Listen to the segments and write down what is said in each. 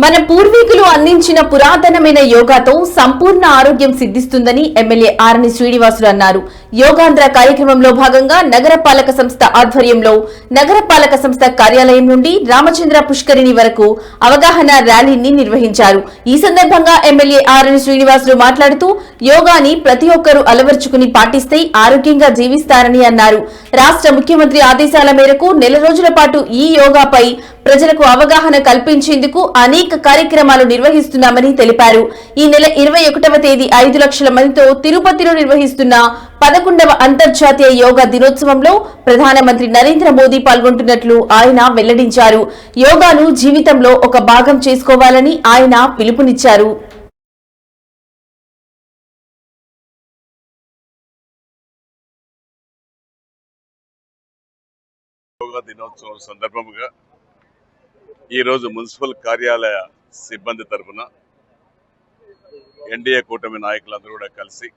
మన పూర్వీకులు అందించిన పురాతనమైన యోగాతో సంపూర్ణ ఆరోగ్యం సిద్ధిస్తుందని ఎమ్మెల్యే ఆర్ని శ్రీనివాసులు అన్నారు. యోగాంధ్ర కార్యక్రమంలో భాగంగా నగరపాలక సంస్థ ఆధ్వర్యంలో నగరపాలక సంస్థ కార్యాలయం నుండి రామచంద్ర పుష్కరిణి వరకు అవగాహన ర్యాలీని నిర్వహించారు. ఈ సందర్భంగా ఎమ్మెల్యే ఆర్ని శ్రీనివాసులు మాట్లాడుతూ యోగాని ప్రతి ఒక్కరూ అలవర్చుకుని పాటిస్తే ఆరోగ్యంగా జీవిస్తారని అన్నారు. రాష్ట్ర ముఖ్యమంత్రి ఆదేశాల మేరకు నెల రోజుల పాటు ఈ యోగాపై ప్రజలకు అవగాహన కల్పించేందుకు అనేక కార్యక్రమాలు నిర్వహిస్తున్నామని తెలిపారు. ఈ నెల 21వ తేదీ 5 లక్షల మందితో తిరుపతిలో నిర్వహిస్తున్న 11వ అంతర్జాతీయ యోగా దినోత్సవంలో ప్రధానమంత్రి నరేంద్ర మోదీ పాల్గొంటున్నట్లు ఆయన వెల్లడించారు. యోగాను జీవితంలో ఒక భాగం చేసుకోవాలని ఆయన పిలుపునిచ్చారు. యోగా దినోత్సవం సందర్భంగా ఈరోజు మున్సిపల్ కార్యాలయ సిబ్బంది తరఫున ఎన్డీఏ కూటమి నాయకులందరూ కూడా కలిసి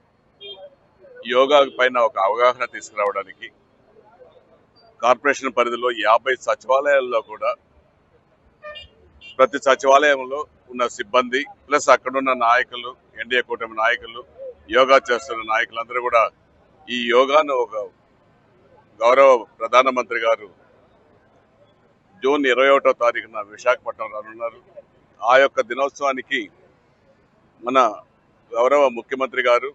యోగా పైన ఒక అవగాహన తీసుకురావడానికి కార్పొరేషన్ పరిధిలో 50 సచివాలయాల్లో కూడా ప్రతి సచివాలయంలో ఉన్న సిబ్బంది ప్లస్ అక్కడున్న నాయకులు, ఎన్డీఏ కూటమి నాయకులు, యోగా చేస్తున్న నాయకులందరూ కూడా ఈ యోగాను ఒక గౌరవ ప్రధానమంత్రి గారు జూన్ 21వ తారీఖున విశాఖపట్నం రానున్నారు. ఆ యొక్క దినోత్సవానికి మన గౌరవ ముఖ్యమంత్రి గారు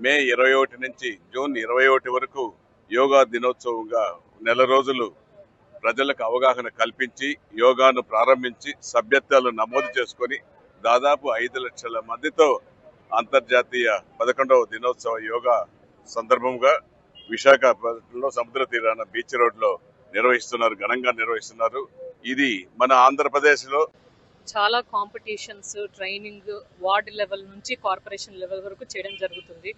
మే 21 నుంచి జూన్ 21 వరకు యోగా దినోత్సవంగా నెల రోజులు ప్రజలకు అవగాహన కల్పించి యోగాను ప్రారంభించి సభ్యత్వాలు నమోదు చేసుకొని దాదాపు 5 లక్షల మందితో అంతర్జాతీయ 11వ దినోత్సవ యోగా సందర్భంగా విశాఖపట్నంలో సముద్ర తీరాన బీచ్ రోడ్లో నిర్వహిస్తున్నారు, ఘనంగా నిర్వహిస్తున్నారు. ఇది మన ఆంధ్రప్రదేశ్ లో చాలా కాంపిటీషన్స్, ట్రైనింగ్ వార్డ్ లెవెల్ నుంచి కార్పొరేషన్ లెవెల్ వరకు చేయడం జరుగుతుంది.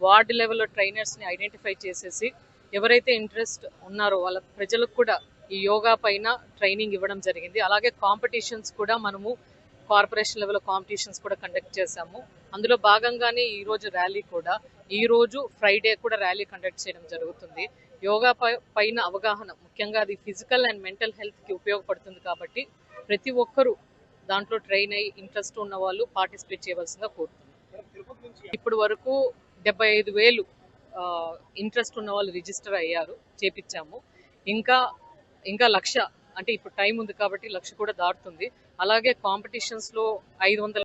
వార్డ్ లెవెల్లో ట్రైనర్స్ ని ఐడెంటిఫై చేసేసి ఎవరైతే ఇంట్రెస్ట్ ఉన్నారో వాళ్ళ ప్రజలకు కూడా ఈ యోగా పైన ట్రైనింగ్ ఇవ్వడం జరిగింది. అలాగే కాంపిటీషన్స్ కూడా మనము కార్పొరేషన్ లెవెల్ కాంపిటీషన్స్ కూడా కండక్ట్ చేశాము. అందులో భాగంగానే ఈరోజు ర్యాలీ కూడా, ఈరోజు ఫ్రైడే కూడా ర్యాలీ కండక్ట్ చేయడం జరుగుతుంది. యోగా పైన అవగాహన, ముఖ్యంగా అది ఫిజికల్ అండ్ మెంటల్ హెల్త్కి ఉపయోగపడుతుంది కాబట్టి ప్రతి ఒక్కరూ దాంట్లో ట్రైన్ అయ్యి ఇంట్రెస్ట్ ఉన్న వాళ్ళు పార్టిసిపేట్ చేయవలసిందిగా కోరుతున్నాం. ఇప్పుడు వరకు 75,000 ఇంట్రెస్ట్ ఉన్న వాళ్ళు రిజిస్టర్ అయ్యారు, చేపించాము. ఇంకా 1,00,000, అంటే ఇప్పుడు టైం ఉంది కాబట్టి 1,00,000 కూడా దాటుతుంది. అలాగే కాంపిటీషన్స్లో 500